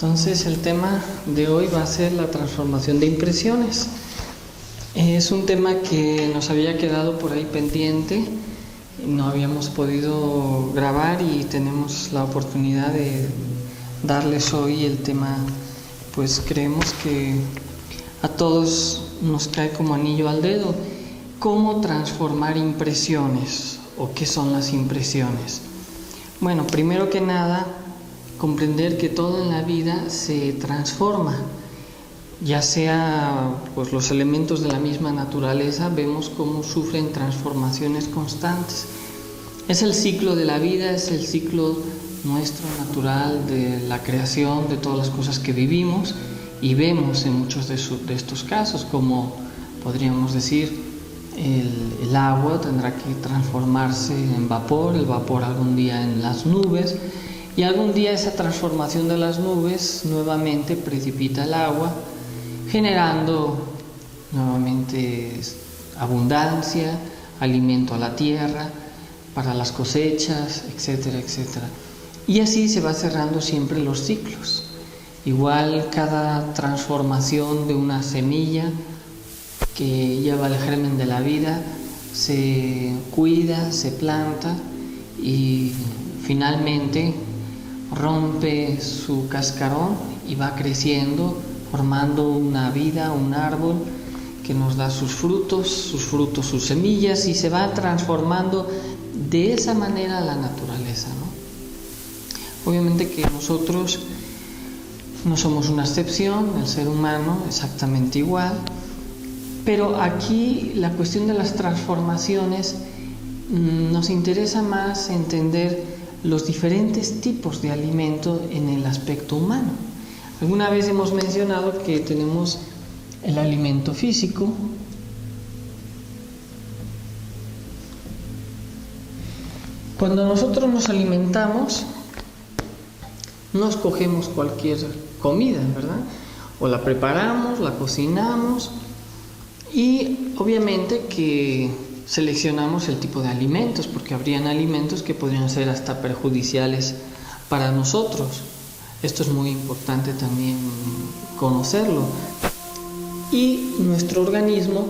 Entonces el tema de hoy va a ser la transformación de impresiones. Es un tema que nos había quedado por ahí pendiente, no habíamos podido grabar y tenemos la oportunidad de darles hoy el tema. Pues creemos que a todos nos cae como anillo al dedo. ¿Cómo transformar impresiones o qué son las impresiones? Bueno, primero que nada, comprender que todo en la vida se transforma, ya sea pues los elementos de la misma naturaleza, vemos cómo sufren transformaciones constantes. Es el ciclo de la vida, es el ciclo nuestro natural de la creación de todas las cosas que vivimos y vemos en muchos de estos casos, como podríamos decir, el agua tendrá que transformarse en vapor, el vapor algún día en las nubes, y algún día esa transformación de las nubes nuevamente precipita el agua, generando nuevamente abundancia, alimento a la tierra, para las cosechas, etcétera, etcétera. Y así se va cerrando siempre los ciclos. Igual cada transformación de una semilla que lleva el germen de la vida se cuida, se planta y finalmente rompe su cascarón y va creciendo, formando una vida, un árbol que nos da sus frutos, sus semillas, y se va transformando de esa manera la naturaleza, ¿no? Obviamente que nosotros no somos una excepción, el ser humano exactamente igual, pero aquí la cuestión de las transformaciones nos interesa más entender los diferentes tipos de alimento en el aspecto humano. Alguna vez hemos mencionado que tenemos el alimento físico, cuando nosotros nos alimentamos no escogemos cualquier comida, ¿verdad? O la preparamos, la cocinamos y obviamente que seleccionamos el tipo de alimentos, porque habrían alimentos que podrían ser hasta perjudiciales para nosotros. Esto es muy importante también conocerlo. Y nuestro organismo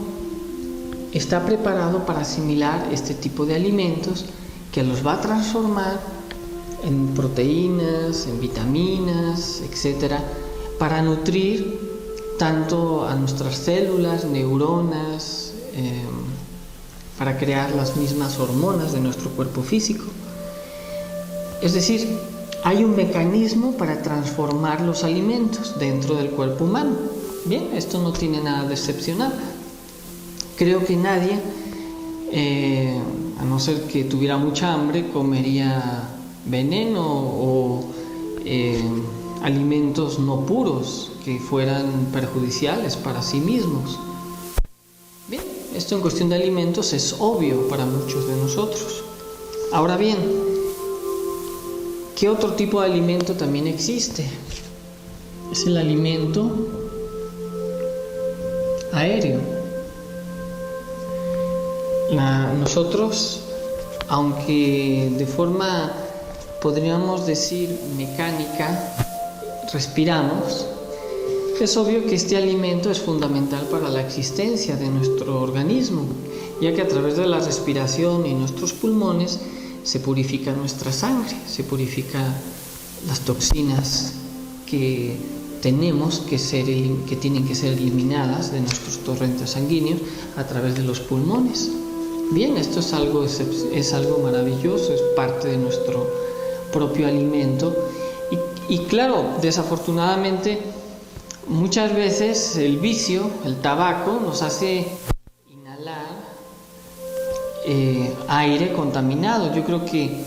está preparado para asimilar este tipo de alimentos que los va a transformar en proteínas, en vitaminas, etcétera, para nutrir tanto a nuestras células, neuronas, para crear las mismas hormonas de nuestro cuerpo físico. Es decir, hay un mecanismo para transformar los alimentos dentro del cuerpo humano. Bien, esto no tiene nada de excepcional. Creo que nadie, a no ser que tuviera mucha hambre, comería veneno o alimentos no puros que fueran perjudiciales para sí mismos. Bien, esto en cuestión de alimentos es obvio para muchos de nosotros. Ahora bien, ¿qué otro tipo de alimento también existe? Es el alimento aéreo. Nosotros, aunque de forma, podríamos decir, mecánica, respiramos, es obvio que este alimento es fundamental para la existencia de nuestro organismo, ya que a través de la respiración y nuestros pulmones se purifica nuestra sangre, se purifica las toxinas que tenemos que tienen que ser eliminadas de nuestros torrentes sanguíneos a través de los pulmones. Bien, esto es algo maravilloso, es parte de nuestro propio alimento y claro, desafortunadamente muchas veces el vicio, el tabaco, nos hace inhalar aire contaminado. Yo creo que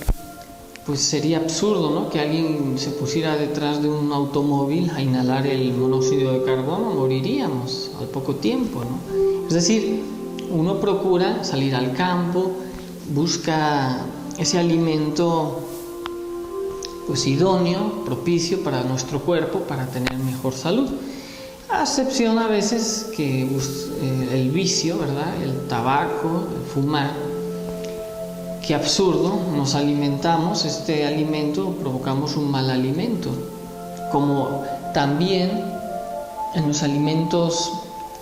pues sería absurdo, ¿no?, que alguien se pusiera detrás de un automóvil a inhalar el monóxido de carbono, moriríamos al poco tiempo, ¿no? Es decir, uno procura salir al campo, busca ese alimento pues idóneo, propicio para nuestro cuerpo, para tener mejor salud. A excepción a veces que el vicio, ¿verdad?, el tabaco, el fumar, qué absurdo, nos alimentamos, este alimento, provocamos un mal alimento. como también en los alimentos,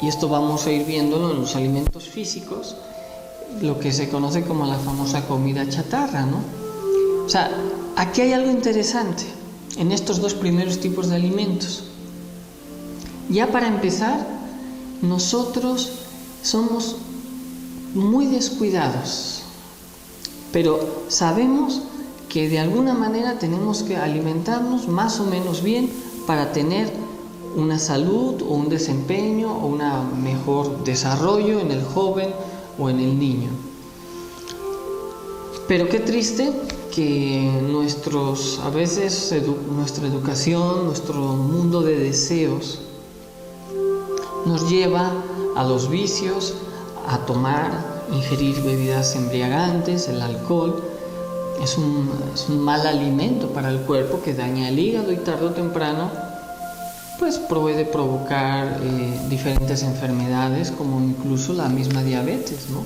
y esto vamos a ir viéndolo en los alimentos físicos, lo que se conoce como la famosa comida chatarra, ¿no? O sea, aquí hay algo interesante en estos dos primeros tipos de alimentos. Ya para empezar, nosotros somos muy descuidados, pero sabemos que de alguna manera tenemos que alimentarnos más o menos bien para tener una salud o un desempeño o un mejor desarrollo en el joven o en el niño. Pero qué triste que a veces nuestra educación, nuestro mundo de deseos nos lleva a los vicios, a tomar, ingerir bebidas embriagantes, el alcohol. Es un mal alimento para el cuerpo que daña el hígado y tarde o temprano pues puede provocar diferentes enfermedades, como incluso la misma diabetes, ¿no?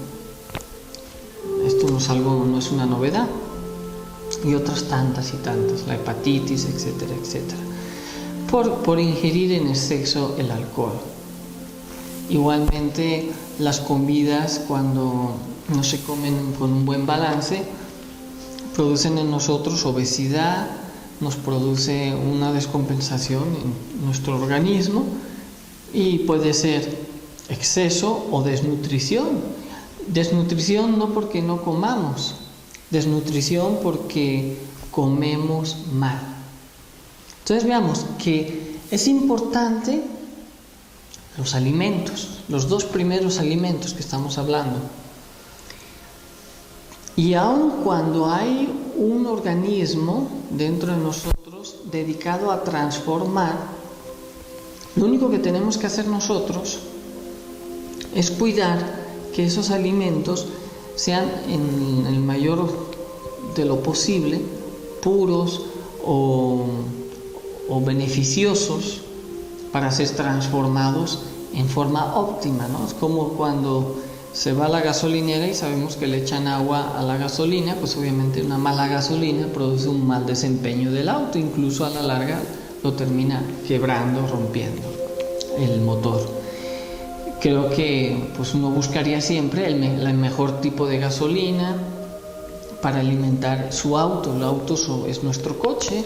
Esto no es una novedad. Y otras tantas y tantas, la hepatitis, etcétera, etcétera, por ingerir en exceso el alcohol. Igualmente, las comidas, cuando no se comen con un buen balance, producen en nosotros obesidad, nos produce una descompensación en nuestro organismo y puede ser exceso o desnutrición. Desnutrición no porque no comamos, desnutrición porque comemos mal. Entonces veamos que es importante los alimentos, los dos primeros alimentos que estamos hablando. Y aun cuando hay un organismo dentro de nosotros dedicado a transformar, lo único que tenemos que hacer nosotros es cuidar que esos alimentos sean en el mayor de lo posible puros o beneficiosos para ser transformados en forma óptima, ¿no? Es como cuando se va a la gasolinera y sabemos que le echan agua a la gasolina, pues obviamente una mala gasolina produce un mal desempeño del auto, incluso a la larga lo termina quebrando, rompiendo el motor. Creo que pues uno buscaría siempre el mejor tipo de gasolina para alimentar su auto. El auto es nuestro coche,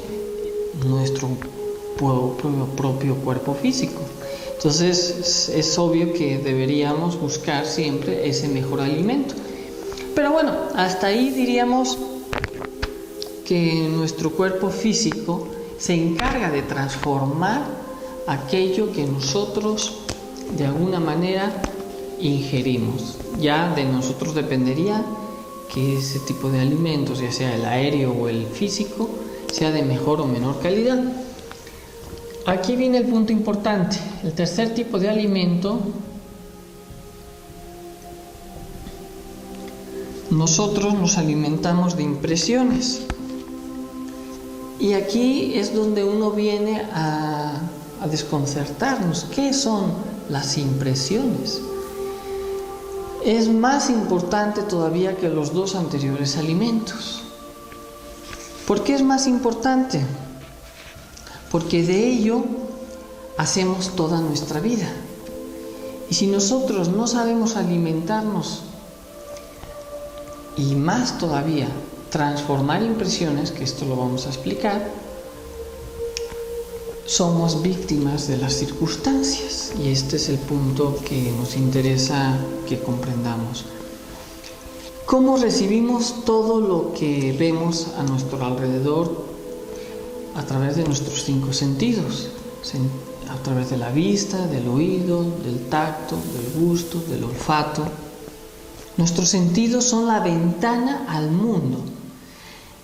nuestro propio cuerpo físico. Entonces es obvio que deberíamos buscar siempre ese mejor alimento. Pero bueno, hasta ahí diríamos que nuestro cuerpo físico se encarga de transformar aquello que nosotros de alguna manera ingerimos. Ya de nosotros dependería que ese tipo de alimentos, ya sea el aéreo o el físico, sea de mejor o menor calidad. Aquí viene el punto importante. El tercer tipo de alimento, nosotros nos alimentamos de impresiones. Y aquí es donde uno viene a desconcertarnos. ¿Qué son las impresiones? Es más importante todavía que los dos anteriores alimentos. ¿Por qué es más importante? Porque de ello hacemos toda nuestra vida. Y si nosotros no sabemos alimentarnos y más todavía transformar impresiones, que esto lo vamos a explicar, somos víctimas de las circunstancias. Y este es el punto que nos interesa que comprendamos. ¿Cómo recibimos todo lo que vemos a nuestro alrededor? A través de nuestros 5 sentidos, a través de la vista, del oído, del tacto, del gusto, del olfato. Nuestros sentidos son la ventana al mundo.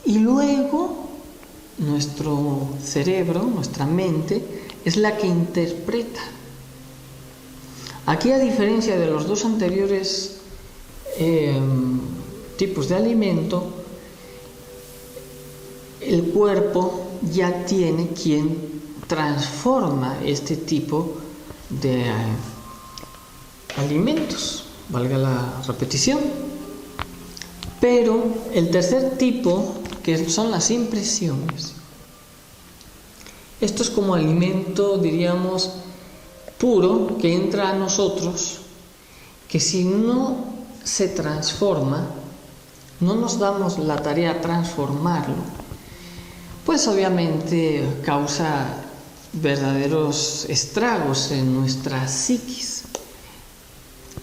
Y luego nuestro cerebro, nuestra mente, es la que interpreta. Aquí, a diferencia de los dos anteriores tipos de alimento, el cuerpo ya tiene quien transforma este tipo de alimentos, valga la repetición. Pero el tercer tipo, que son las impresiones, Esto es como alimento, diríamos, puro que entra a nosotros, que si no se transforma, no nos damos la tarea de transformarlo, pues obviamente causa verdaderos estragos en nuestra psiquis.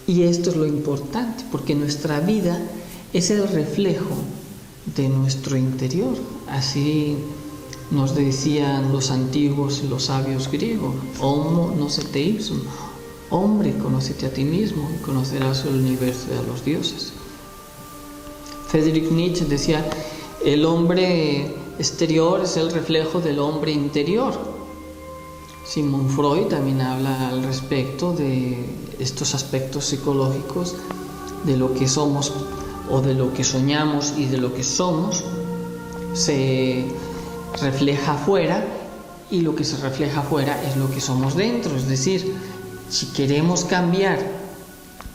Y esto es lo importante, porque nuestra vida es el reflejo de nuestro interior. Así nos decían los antiguos, los sabios griegos: Homo gnose ipsum, hombre, conócete a ti mismo y conocerás el universo y a los dioses. Friedrich Nietzsche decía: el hombre exterior es el reflejo del hombre interior. Sigmund Freud también habla al respecto de estos aspectos psicológicos, de lo que somos o de lo que soñamos y de lo que somos. Se refleja afuera, y lo que se refleja afuera es lo que somos dentro. Es decir, si queremos cambiar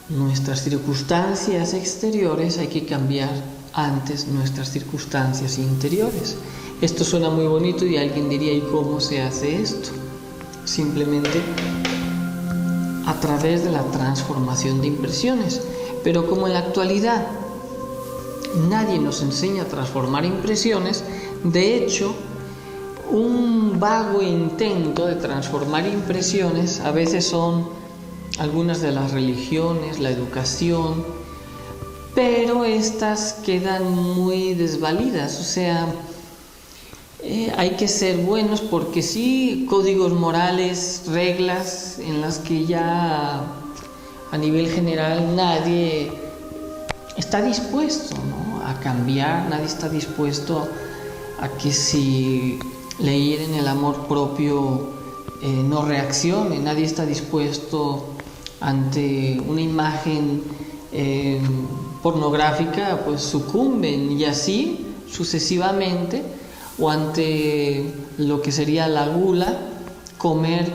nuestras circunstancias exteriores, hay que cambiar antes nuestras circunstancias interiores. Esto suena muy bonito y alguien diría: ¿y cómo se hace esto? Simplemente a través de la transformación de impresiones. Pero como en la actualidad nadie nos enseña a transformar impresiones, de hecho, un vago intento de transformar impresiones a veces son algunas de las religiones, la educación, pero estas quedan muy desvalidas. O sea, hay que ser buenos porque sí, códigos morales, reglas en las que ya a nivel general nadie está dispuesto, ¿no?, a cambiar. Nadie está dispuesto a que si le hieren el amor propio no reaccione. Nadie está dispuesto ante una imagen pornográfica, pues sucumben, y así sucesivamente. O ante lo que sería la gula, comer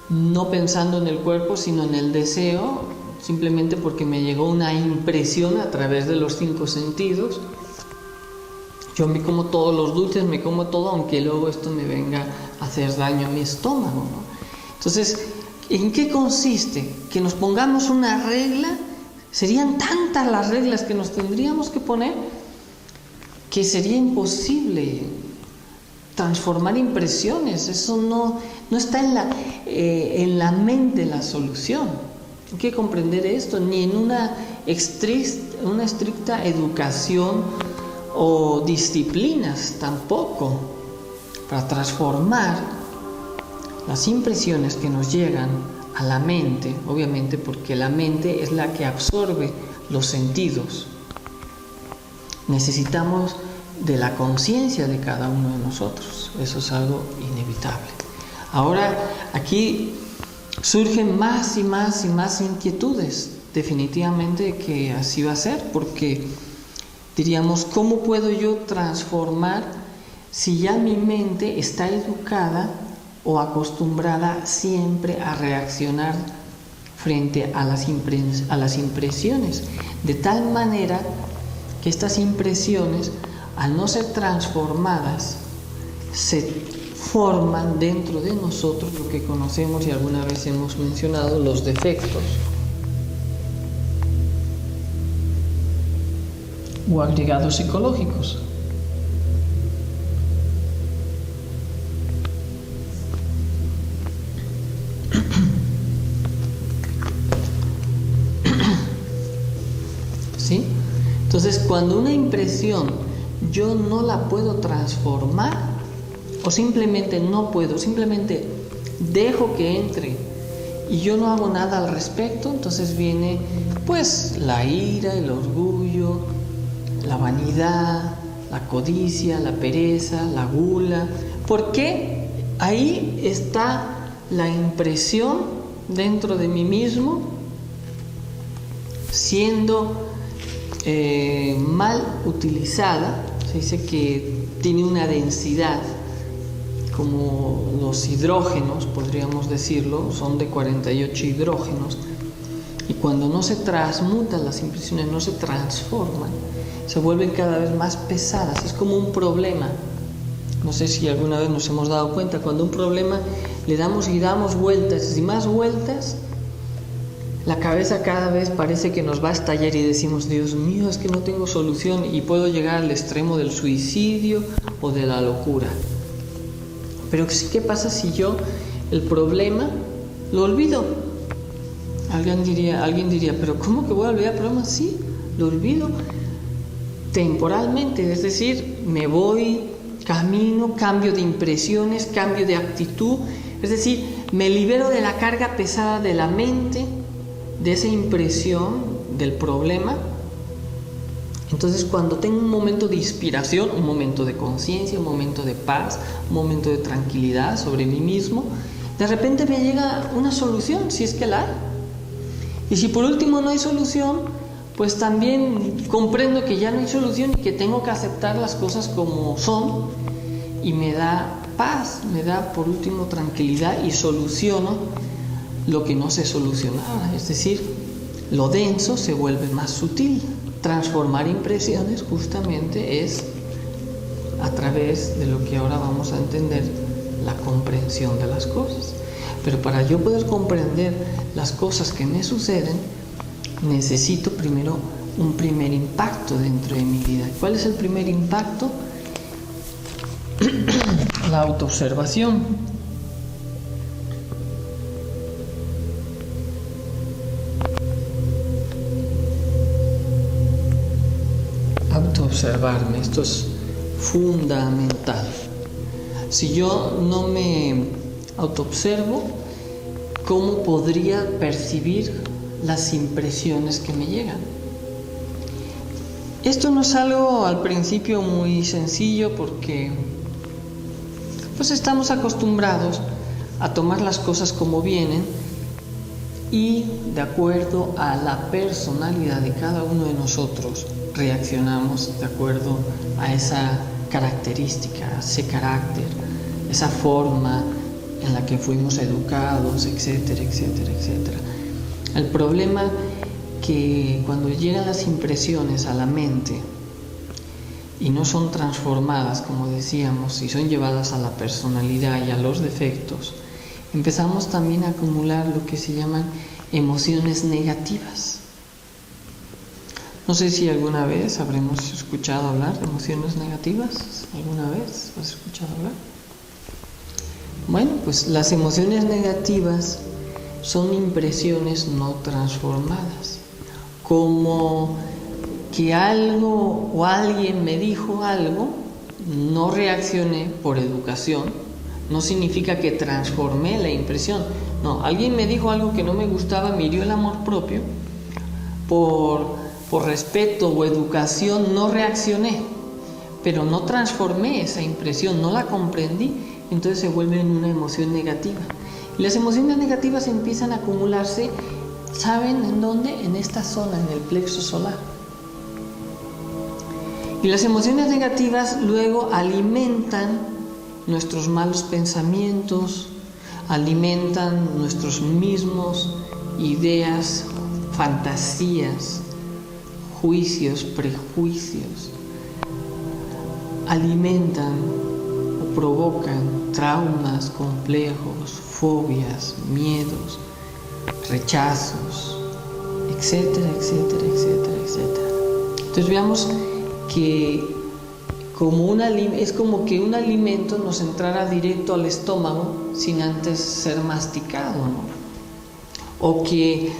no pensando en el cuerpo sino en el deseo, simplemente porque me llegó una impresión a través de los 5 sentidos. Yo me como todos los dulces, me como todo, aunque luego esto me venga a hacer daño a mi estómago, ¿no? Entonces, ¿en qué consiste? Que nos pongamos una regla. Serían tantas las reglas que nos tendríamos que poner que sería imposible transformar impresiones. Eso no está en la mente la solución. Hay que comprender esto, ni en una estricta educación o disciplinas tampoco, para transformar las impresiones que nos llegan a la mente, obviamente porque la mente es la que absorbe los sentidos. Necesitamos de la conciencia de cada uno de nosotros. Eso es algo inevitable. Ahora, aquí surgen más y más y más inquietudes. Definitivamente que así va a ser, porque diríamos: ¿cómo puedo yo transformar si ya mi mente está educada o acostumbrada siempre a reaccionar frente a las impresiones? De tal manera que estas impresiones, al no ser transformadas, se forman dentro de nosotros lo que conocemos y alguna vez hemos mencionado, los defectos o agregados psicológicos. ¿Sí? Entonces, cuando una impresión yo no la puedo transformar, o simplemente no puedo, simplemente dejo que entre y yo no hago nada al respecto, entonces viene pues la ira, el orgullo, la vanidad, la codicia, la pereza, la gula. ¿Por qué? Ahí está la impresión dentro de mí mismo siendo mal utilizada. Se dice que tiene una densidad como los hidrógenos, podríamos decirlo, son de 48 hidrógenos, y cuando no se transmutan las impresiones, no se transforman, se vuelven cada vez más pesadas. Es como un problema No sé si alguna vez nos hemos dado cuenta, cuando un problema le damos y damos vueltas y más vueltas, la cabeza cada vez parece que nos va a estallar y decimos, Dios mío, es que no tengo solución y puedo llegar al extremo del suicidio o de la locura. Pero ¿qué pasa si yo el problema lo olvido? Alguien diría, pero ¿cómo que voy a olvidar el problema? Sí, lo olvido temporalmente, es decir, me voy, camino, cambio de impresiones, cambio de actitud, es decir, me libero de la carga pesada de la mente, de esa impresión del problema. Entonces, cuando tengo un momento de inspiración, un momento de conciencia, un momento de paz, un momento de tranquilidad sobre mí mismo, de repente me llega una solución, si es que la hay. Y si por último no hay solución, pues también comprendo que ya no hay solución y que tengo que aceptar las cosas como son, y me da paz, me da por último tranquilidad y soluciono lo que no se solucionaba, es decir, lo denso se vuelve más sutil. Transformar impresiones justamente es a través de lo que ahora vamos a entender, la comprensión de las cosas. Pero para yo poder comprender las cosas que me suceden, necesito primero un primer impacto dentro de mi vida. ¿Cuál es el primer impacto? La autoobservación. Autoobservarme, esto es fundamental. Si yo no me autoobservo, ¿cómo podría percibir las impresiones que me llegan? Esto no es algo al principio muy sencillo porque pues estamos acostumbrados a tomar las cosas como vienen y de acuerdo a la personalidad de cada uno de nosotros reaccionamos de acuerdo a esa característica, ese carácter, esa forma en la que fuimos educados, etcétera, etcétera, etcétera. El problema que cuando llegan las impresiones a la mente y no son transformadas, como decíamos, y son llevadas a la personalidad y a los defectos, empezamos también a acumular lo que se llaman emociones negativas. No sé si alguna vez habremos escuchado hablar de emociones negativas. ¿Alguna vez has escuchado hablar? Bueno, pues las emociones negativas son impresiones no transformadas, como que algo o alguien me dijo algo, no reaccioné por educación, no significa que transformé la impresión. No, alguien me dijo algo que no me gustaba, me hirió el amor propio, por respeto o educación no reaccioné, pero no transformé esa impresión, no la comprendí, entonces se vuelve en una emoción negativa. Y las emociones negativas empiezan a acumularse, ¿saben en dónde? En esta zona, en el plexo solar. Y las emociones negativas luego alimentan nuestros malos pensamientos, alimentan nuestros mismos ideas, fantasías, juicios, prejuicios, alimentan o provocan traumas, complejos, fobias, miedos, rechazos, etcétera, etcétera, etcétera, etcétera. Entonces veamos que es como que un alimento nos entrara directo al estómago sin antes ser masticado, ¿no? O que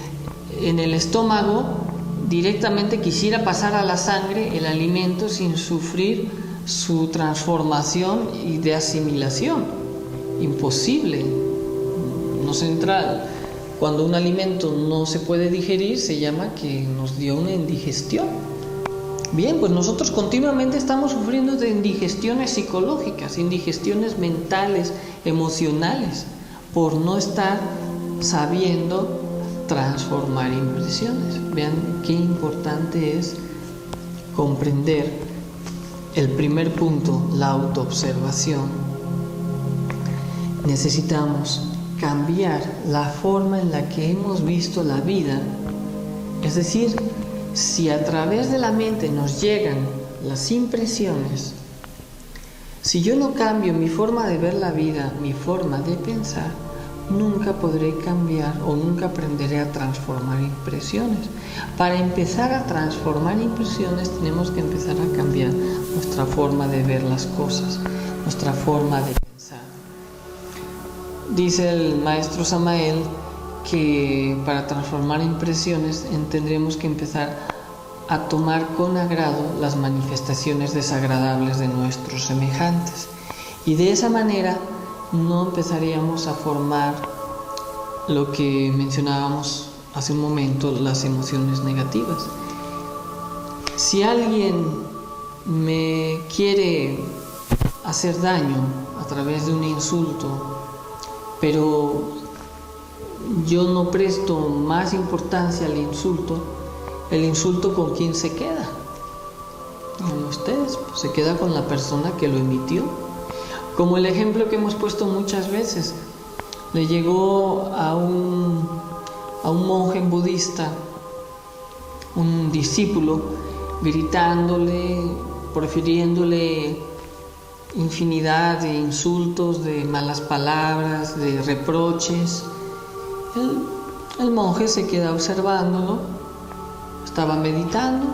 en el estómago directamente quisiera pasar a la sangre el alimento sin sufrir su transformación y de asimilación. Imposible. Nos entra, cuando un alimento no se puede digerir, se llama que nos dio una indigestión. Bien, pues nosotros continuamente estamos sufriendo de indigestiones psicológicas, indigestiones mentales, emocionales, por no estar sabiendo transformar impresiones. Vean qué importante es comprender el primer punto, la autoobservación. Necesitamos cambiar la forma en la que hemos visto la vida, es decir, si a través de la mente nos llegan las impresiones, Si yo no cambio mi forma de ver la vida, mi forma de pensar, nunca podré cambiar o nunca aprenderé a transformar impresiones. Para empezar a transformar impresiones tenemos que empezar a cambiar nuestra forma de ver las cosas, nuestra forma de pensar. Dice el maestro Samael que para transformar impresiones tendremos que empezar a tomar con agrado las manifestaciones desagradables de nuestros semejantes, y de esa manera no empezaríamos a formar lo que mencionábamos hace un momento, las emociones negativas. Si alguien me quiere hacer daño a través de un insulto, pero yo no presto más importancia al insulto, ¿el insulto con quién se queda? Con ustedes, pues se queda con la persona que lo emitió. Como el ejemplo que hemos puesto muchas veces, le llegó a un monje budista, un discípulo, gritándole, profiriéndole infinidad de insultos, de malas palabras, de reproches. El monje se queda observándolo. Estaba meditando,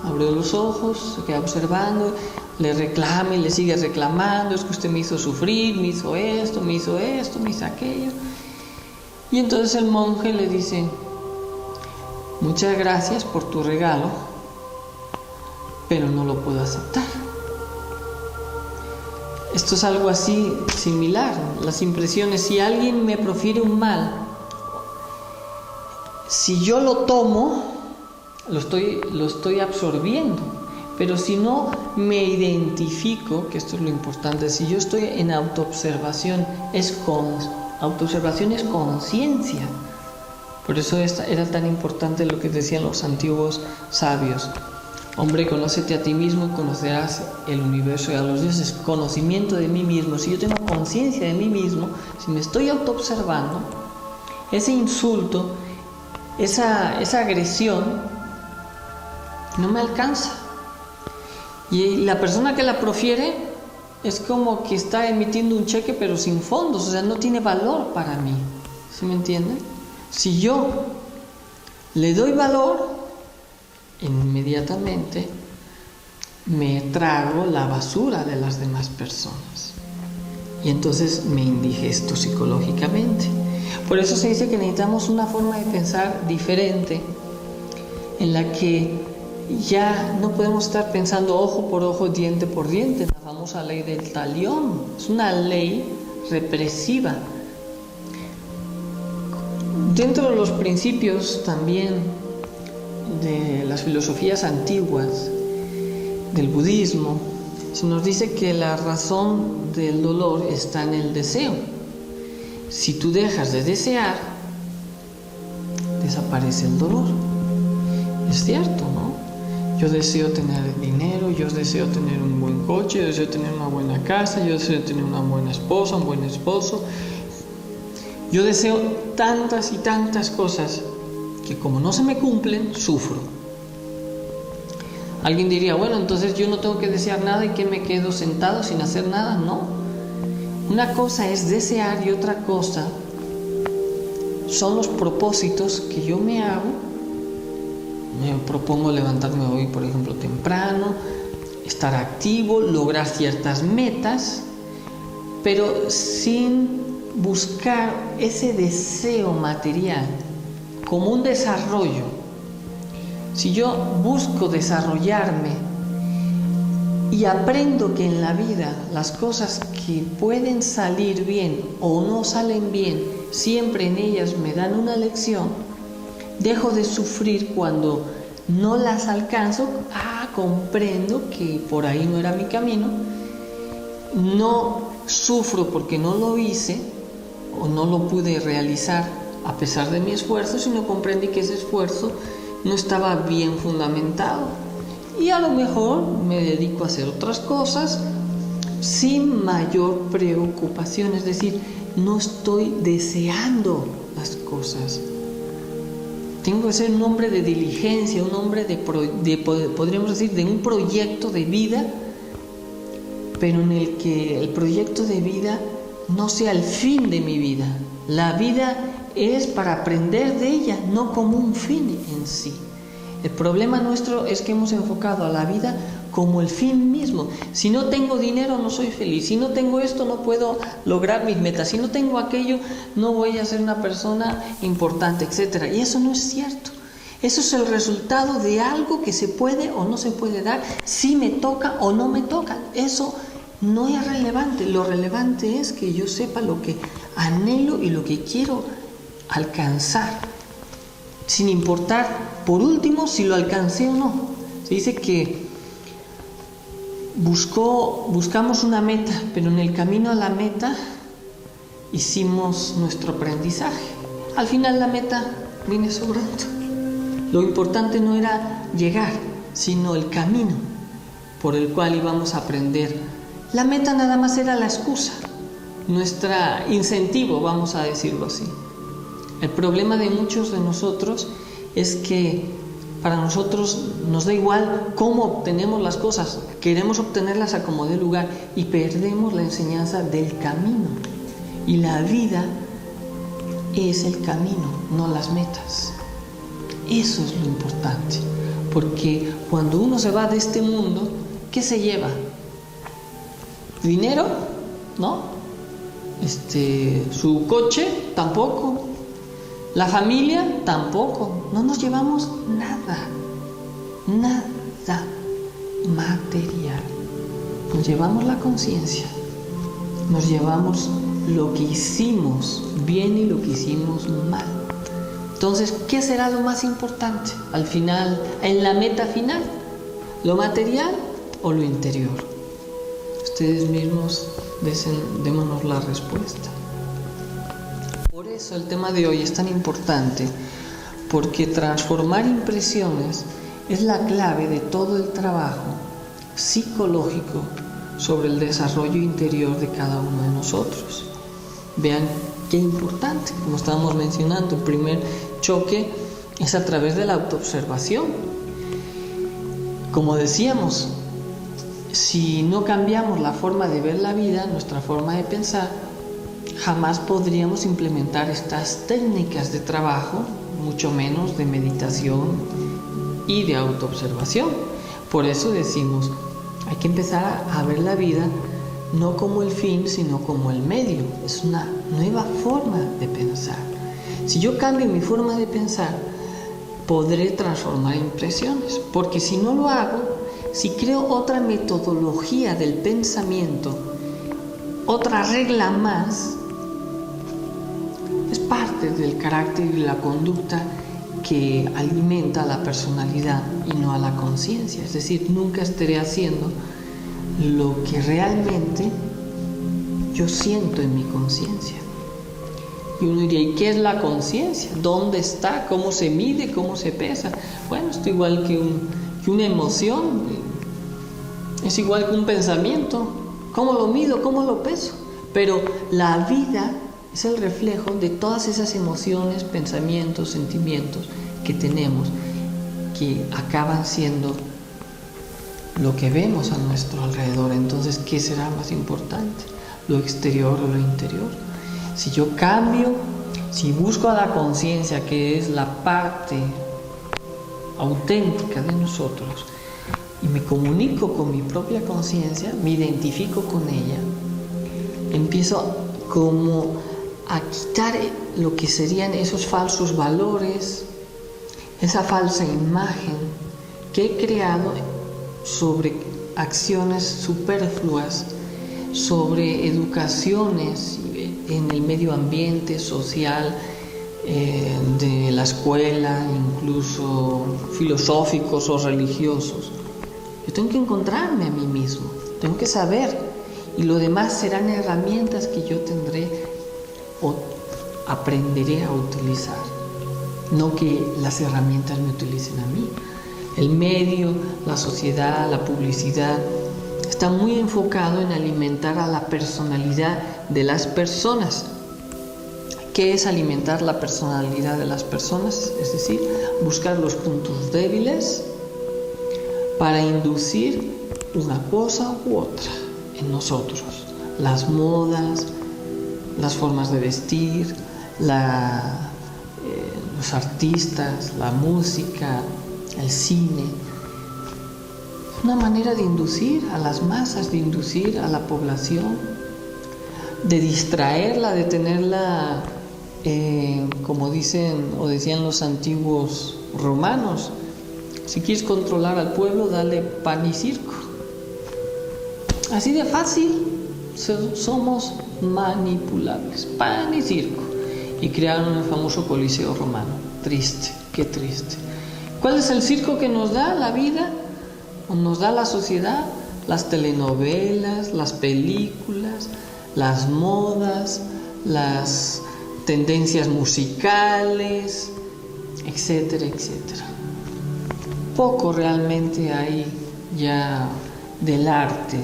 abrió los ojos, se queda observando, le reclama y le sigue reclamando: es que usted me hizo sufrir, me hizo esto, me hizo aquello. Y entonces el monje le dice: muchas gracias por tu regalo, pero no lo puedo aceptar. Esto es algo así similar, las impresiones. Si alguien me profiere un mal, si yo lo tomo, lo estoy absorbiendo, pero si no me identifico, que esto es lo importante, si yo estoy en autoobservación, autoobservación es conciencia. Por eso era tan importante lo que decían los antiguos sabios: hombre, conócete a ti mismo y conocerás el universo y a los dioses. Conocimiento de mí mismo. Si yo tengo conciencia de mí mismo, si me estoy autoobservando, ese insulto, esa agresión no me alcanza. Y la persona que la profiere es como que está emitiendo un cheque pero sin fondos, o sea, no tiene valor para mí. ¿Sí me entienden? Si yo le doy valor, inmediatamente me trago la basura de las demás personas. Y entonces me indigesto psicológicamente. Por eso se dice que necesitamos una forma de pensar diferente, en la que ya no podemos estar pensando ojo por ojo, diente por diente, la famosa ley del talión. Es una ley represiva. Dentro de los principios también de las filosofías antiguas, del budismo, se nos dice que la razón del dolor está en el deseo. Si tú dejas de desear, desaparece el dolor. Es cierto, ¿no? Yo deseo tener dinero, yo deseo tener un buen coche, yo deseo tener una buena casa, yo deseo tener una buena esposa, un buen esposo. Yo deseo tantas y tantas cosas que como no se me cumplen, sufro. Alguien diría: bueno, entonces yo no tengo que desear nada y que me quedo sentado sin hacer nada. No. Una cosa es desear y otra cosa son los propósitos que yo me hago. Me propongo levantarme hoy, por ejemplo, temprano, estar activo, lograr ciertas metas, pero sin buscar ese deseo material como un desarrollo. Si yo busco desarrollarme y aprendo que en la vida las cosas que pueden salir bien o no salen bien, siempre en ellas me dan una lección, dejo de sufrir cuando no las alcanzo. Comprendo que por ahí no era mi camino. No sufro porque no lo hice o no lo pude realizar a pesar de mi esfuerzo, sino comprendí que ese esfuerzo no estaba bien fundamentado. Y a lo mejor me dedico a hacer otras cosas sin mayor preocupación. Es decir, no estoy deseando las cosas. Tengo que ser un hombre de diligencia, un hombre podríamos decir, de un proyecto de vida, pero en el que el proyecto de vida no sea el fin de mi vida. La vida es para aprender de ella, no como un fin en sí. El problema nuestro es que hemos enfocado a la vida como el fin mismo. Si no tengo dinero, no soy feliz. Si no tengo esto, no puedo lograr mis metas. Si no tengo aquello, no voy a ser una persona importante, etc. Y eso no es cierto. Eso es el resultado de algo que se puede o no se puede dar, si me toca o no me toca. Eso no es relevante. Lo relevante es que yo sepa lo que anhelo y lo que quiero alcanzar, sin importar, por último, si lo alcancé o no. Se dice que buscamos una meta, pero en el camino a la meta hicimos nuestro aprendizaje. Al final la meta viene sobrando. Lo importante no era llegar, sino el camino por el cual íbamos a aprender. La meta nada más era la excusa, nuestro incentivo, vamos a decirlo así. El problema de muchos de nosotros es que para nosotros nos da igual cómo obtenemos las cosas, queremos obtenerlas a como dé lugar y perdemos la enseñanza del camino. Y la vida es el camino, no las metas. Eso es lo importante, porque cuando uno se va de este mundo, ¿qué se lleva? ¿Dinero? ¿No? ¿Su coche? Tampoco. ¿La familia? Tampoco. No nos llevamos nada material. Nos llevamos la conciencia, nos llevamos lo que hicimos bien y lo que hicimos mal. Entonces, ¿qué será lo más importante al final, en la meta final? ¿Lo material o lo interior? Ustedes mismos démonos la respuesta. Por eso el tema de hoy es tan importante, porque transformar impresiones es la clave de todo el trabajo psicológico sobre el desarrollo interior de cada uno de nosotros. Vean qué importante, como estábamos mencionando, el primer choque es a través de la autoobservación. Como decíamos, si no cambiamos la forma de ver la vida, nuestra forma de pensar, jamás podríamos implementar estas técnicas de trabajo, mucho menos de meditación y de autoobservación. Por eso decimos, hay que empezar a ver la vida no como el fin, sino como el medio. Es una nueva forma de pensar. Si yo cambio mi forma de pensar, podré transformar impresiones, porque si no lo hago, si creo otra metodología del pensamiento, otra regla más, es parte del carácter y la conducta que alimenta a la personalidad y no a la conciencia. Es decir, nunca estaré haciendo lo que realmente yo siento en mi conciencia. Y uno diría, ¿y qué es la conciencia? ¿Dónde está? ¿Cómo se mide? ¿Cómo se pesa? Bueno, esto igual que una emoción, es igual que un pensamiento. ¿Cómo lo mido? ¿Cómo lo peso? Pero la vida es el reflejo de todas esas emociones, pensamientos, sentimientos que tenemos, que acaban siendo lo que vemos a nuestro alrededor. Entonces, ¿qué será más importante? ¿Lo exterior o lo interior? Si yo cambio, si busco a la conciencia, que es la parte auténtica de nosotros, y me comunico con mi propia conciencia, me identifico con ella, empiezo como a quitar lo que serían esos falsos valores, esa falsa imagen que he creado sobre acciones superfluas, sobre educaciones en el medio ambiente social, de la escuela, incluso filosóficos o religiosos. Yo tengo que encontrarme a mí mismo, tengo que saber, y lo demás serán herramientas que yo tendré o aprenderé a utilizar, no que las herramientas me utilicen a mí. El medio, la sociedad, la publicidad está muy enfocado en alimentar a la personalidad de las personas. ¿Qué es alimentar la personalidad de las personas? Es decir, buscar los puntos débiles para inducir una cosa u otra en nosotros. Las modas, las formas de vestir, los artistas, la música, el cine. Una manera de inducir a las masas, de inducir a la población, de distraerla, de tenerla, como dicen o decían los antiguos romanos, si quieres controlar al pueblo, dale pan y circo. Así de fácil somos manipulables, pan y circo. Y crearon el famoso Coliseo romano. Triste, qué triste. ¿Cuál es el circo que nos da la vida? Nos da la sociedad, las telenovelas, las películas, las modas, las tendencias musicales, etcétera, etcétera. Poco realmente hay ya del arte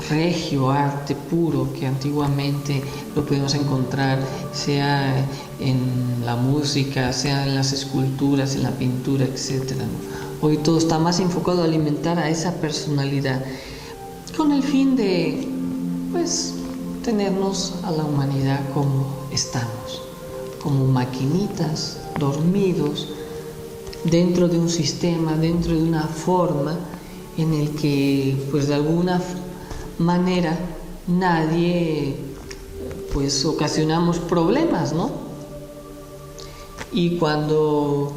regio, arte puro, que antiguamente lo podemos encontrar, sea en la música, sea en las esculturas, en la pintura, etcétera, ¿no? Hoy todo está más enfocado a alimentar a esa personalidad, con el fin de, tenernos a la humanidad como estamos, como maquinitas, dormidos, dentro de un sistema, dentro de una forma en el que, de alguna manera, nadie, ocasionamos problemas, ¿no? Y cuando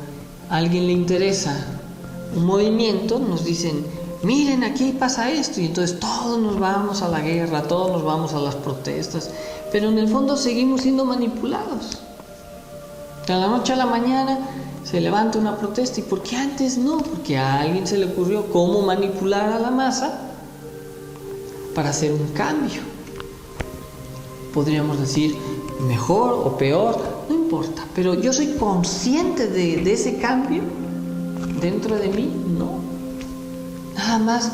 a alguien le interesa un movimiento, nos dicen, miren, aquí pasa esto, y entonces todos nos vamos a la guerra, todos nos vamos a las protestas, pero en el fondo seguimos siendo manipulados. De la noche a la mañana se levanta una protesta, ¿y por qué antes no? Porque a alguien se le ocurrió cómo manipular a la masa para hacer un cambio. Podríamos decir mejor o peor, no importa, pero yo soy consciente de ese cambio dentro de mí, no. Nada más,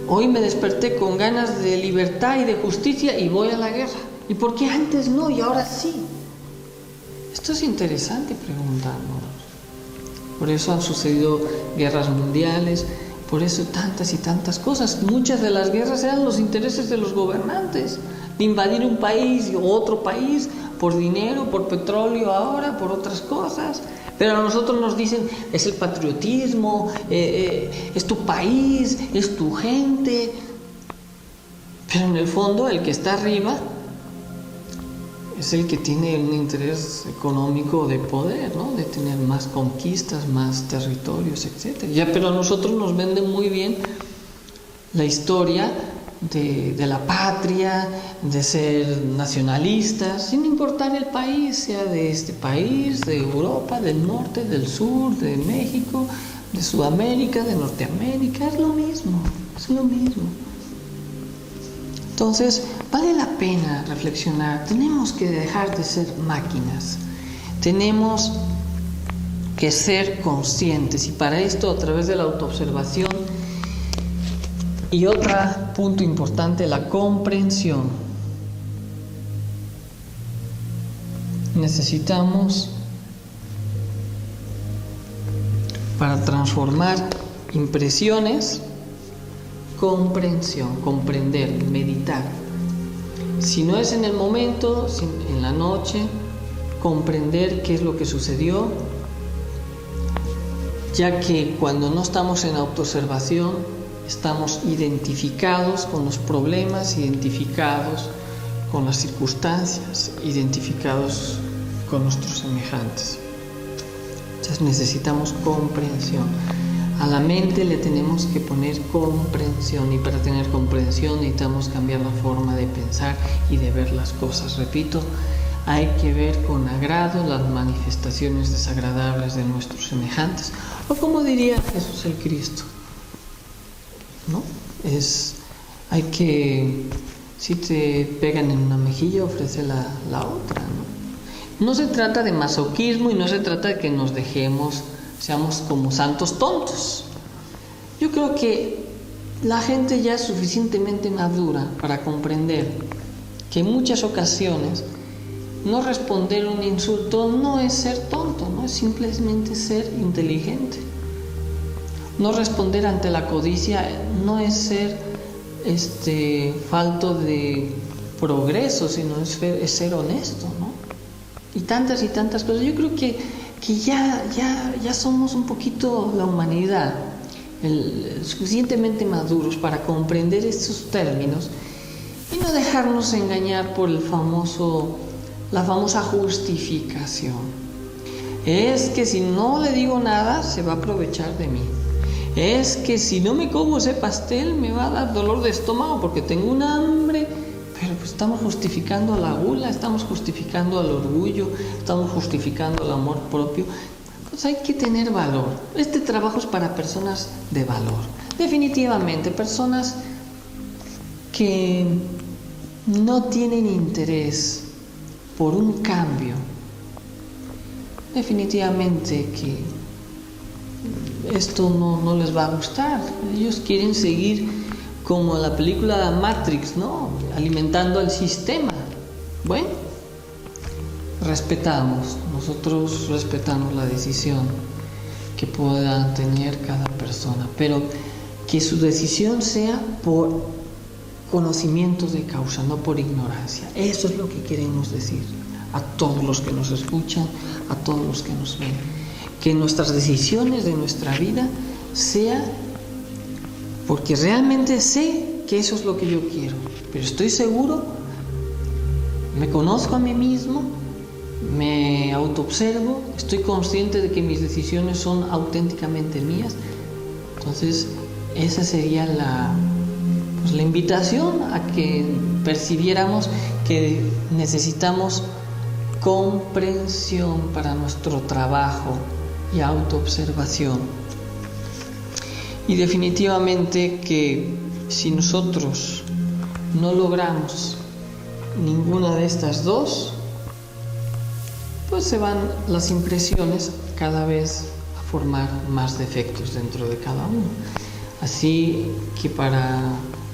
hoy me desperté con ganas de libertad y de justicia y voy a la guerra. ¿Y por qué antes no y ahora sí? Esto es interesante preguntarnos. Por eso han sucedido guerras mundiales, por eso tantas y tantas cosas. Muchas de las guerras eran los intereses de los gobernantes, de invadir un país o otro país por dinero, por petróleo ahora, por otras cosas. Pero a nosotros nos dicen, es el patriotismo, es tu país, es tu gente. Pero en el fondo el que está arriba es el que tiene un interés económico de poder, ¿no? De tener más conquistas, más territorios, etc. Pero a nosotros nos venden muy bien la historia de la patria, de ser nacionalistas, sin importar el país, sea de este país, de Europa, del norte, del sur, de México, de Sudamérica, de Norteamérica, es lo mismo, es lo mismo. Entonces, vale la pena reflexionar, tenemos que dejar de ser máquinas, tenemos que ser conscientes, y para esto a través de la autoobservación. Y otro punto importante, la comprensión. Necesitamos, para transformar impresiones, comprensión, comprender, meditar. Si no es en el momento, en la noche, comprender qué es lo que sucedió, ya que cuando no estamos en autoobservación, estamos identificados con los problemas, identificados con las circunstancias, identificados con nuestros semejantes. Entonces necesitamos comprensión. A la mente le tenemos que poner comprensión, y para tener comprensión necesitamos cambiar la forma de pensar y de ver las cosas. Repito, hay que ver con agrado las manifestaciones desagradables de nuestros semejantes, o como diría Jesús el Cristo, ¿no? Hay que, si te pegan en una mejilla, ofrece la otra, ¿no? No se trata de masoquismo y no se trata de que nos dejemos, seamos como santos tontos. Yo creo que la gente ya es suficientemente madura para comprender que en muchas ocasiones no responder un insulto no es ser tonto, no es simplemente ser inteligente. No responder ante la codicia no es ser falto de progreso, sino es ser honesto, ¿no? Y tantas cosas. Yo creo que ya somos un poquito la humanidad suficientemente maduros para comprender estos términos y no dejarnos engañar por la famosa justificación. Es que si no le digo nada, se va a aprovechar de mí. Es que si no me como ese pastel, me va a dar dolor de estómago porque tengo un hambre. Pero pues estamos justificando la gula, estamos justificando el orgullo, estamos justificando el amor propio. Pues hay que tener valor. Este trabajo es para personas de valor. Definitivamente, personas que no tienen interés por un cambio. Definitivamente que esto no les va a gustar. Ellos quieren seguir como la película Matrix, ¿no? Alimentando al sistema. Bueno, nosotros respetamos la decisión que pueda tener cada persona, pero que su decisión sea por conocimiento de causa, no por ignorancia. Eso es lo que queremos decir a todos los que nos escuchan, a todos los que nos ven. Que nuestras decisiones de nuestra vida sea porque realmente sé que eso es lo que yo quiero, pero estoy seguro, me conozco a mí mismo, me autoobservo, estoy consciente de que mis decisiones son auténticamente mías. Entonces esa sería la invitación a que percibiéramos que necesitamos comprensión para nuestro trabajo y autoobservación. Y definitivamente que si nosotros no logramos ninguna de estas dos, pues se van las impresiones cada vez a formar más defectos dentro de cada uno. Así que para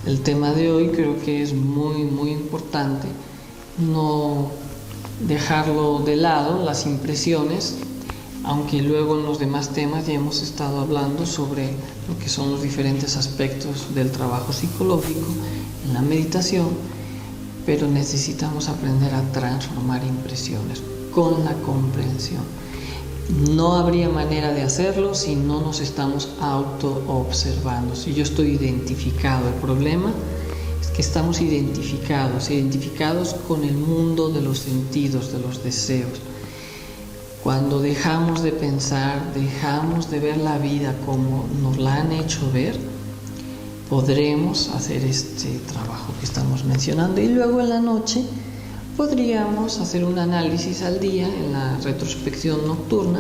el tema de hoy creo que es muy importante no dejarlo de lado, las impresiones, aunque luego en los demás temas ya hemos estado hablando sobre lo que son los diferentes aspectos del trabajo psicológico en la meditación, pero necesitamos aprender a transformar impresiones con la comprensión. No habría manera de hacerlo si no nos estamos auto-observando. Si yo estoy identificado, el problema es que estamos identificados con el mundo de los sentidos, de los deseos. Cuando dejamos de pensar, dejamos de ver la vida como nos la han hecho ver, podremos hacer este trabajo que estamos mencionando. Y luego en la noche podríamos hacer un análisis al día en la retrospección nocturna,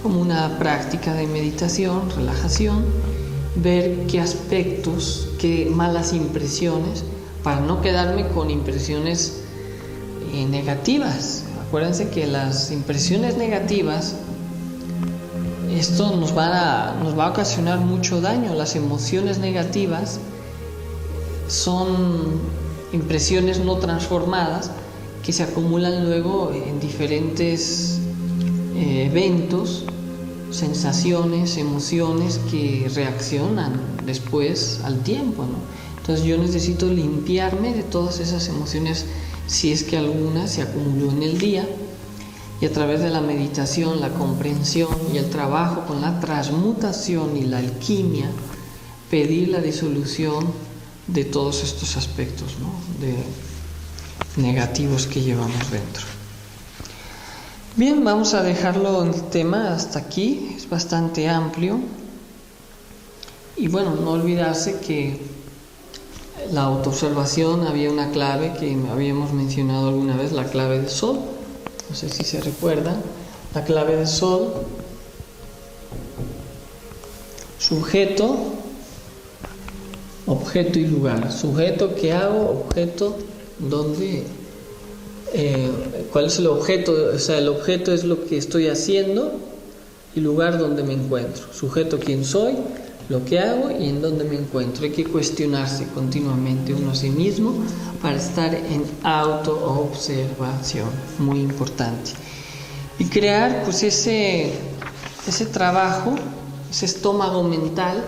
como una práctica de meditación, relajación, ver qué aspectos, qué malas impresiones, para no quedarme con impresiones negativas. Acuérdense que las impresiones negativas, esto nos va a ocasionar mucho daño. Las emociones negativas son impresiones no transformadas que se acumulan luego en diferentes eventos, sensaciones, emociones que reaccionan después al tiempo, ¿no? Entonces yo necesito limpiarme de todas esas emociones si es que alguna se acumuló en el día, y a través de la meditación, la comprensión y el trabajo con la transmutación y la alquimia, pedir la disolución de todos estos aspectos, ¿no?, de negativos que llevamos dentro. Bien, vamos a dejarlo el tema hasta aquí, es bastante amplio. Y bueno, no olvidarse que la autoobservación, había una clave que habíamos mencionado alguna vez, la clave del sol. No sé si se recuerdan. La clave del sol: sujeto, objeto y lugar. Sujeto, ¿qué hago? Objeto, ¿dónde? ¿Cuál es el objeto? O sea, el objeto es lo que estoy haciendo, y lugar, donde me encuentro. Sujeto, quién soy, lo que hago y en dónde me encuentro. Hay que cuestionarse continuamente uno a sí mismo para estar en autoobservación, muy importante. Y crear pues ese trabajo ese estómago mental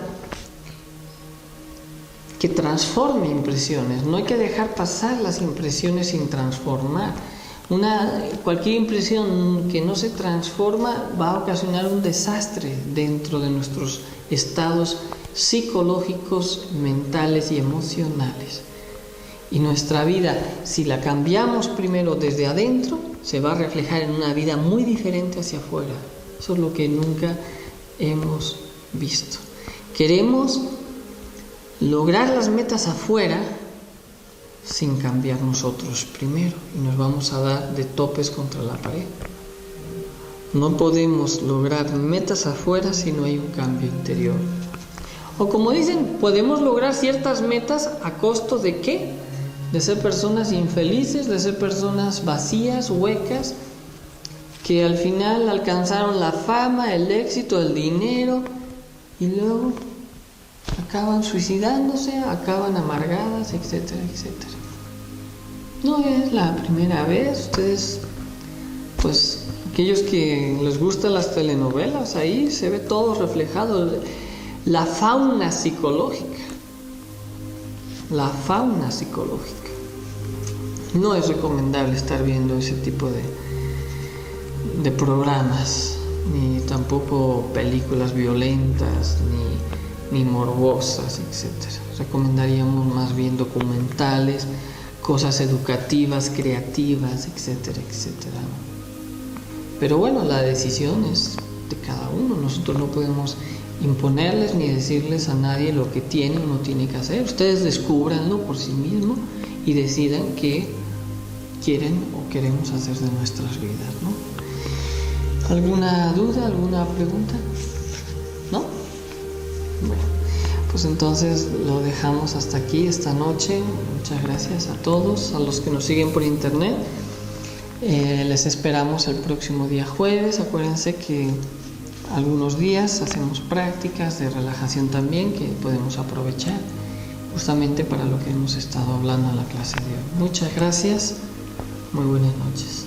que transforme impresiones. No hay que dejar pasar las impresiones sin transformar. Cualquier impresión que no se transforma va a ocasionar un desastre dentro de nuestros estados psicológicos, mentales y emocionales. Y nuestra vida, si la cambiamos primero desde adentro, se va a reflejar en una vida muy diferente hacia afuera. Eso es lo que nunca hemos visto. Queremos lograr las metas afuera sin cambiar nosotros primero, y nos vamos a dar de topes contra la pared. No podemos lograr metas afuera si no hay un cambio interior. O como dicen, podemos lograr ciertas metas a costo de ¿qué? De ser personas infelices, de ser personas vacías, huecas, que al final alcanzaron la fama, el éxito, el dinero, y luego acaban suicidándose, acaban amargadas, etcétera, etcétera. No es la primera vez. Ustedes, pues, aquellos que les gustan las telenovelas, ahí se ve todo reflejado. La fauna psicológica. La fauna psicológica. No es recomendable estar viendo ese tipo de programas, ni tampoco películas violentas, ni morbosas, etc. Recomendaríamos más bien documentales, cosas educativas, creativas, etcétera, etcétera. Pero bueno, la decisión es de cada uno. Nosotros no podemos imponerles ni decirles a nadie lo que tiene o no tiene que hacer. Ustedes descúbranlo por sí mismos y decidan qué quieren o queremos hacer de nuestras vidas, ¿no? ¿Alguna duda, alguna pregunta? ¿No? Bueno, pues entonces lo dejamos hasta aquí esta noche. Muchas gracias a todos, a los que nos siguen por internet. Les esperamos el próximo día jueves. Acuérdense que algunos días hacemos prácticas de relajación también que podemos aprovechar justamente para lo que hemos estado hablando en la clase de hoy. Muchas gracias. Muy buenas noches.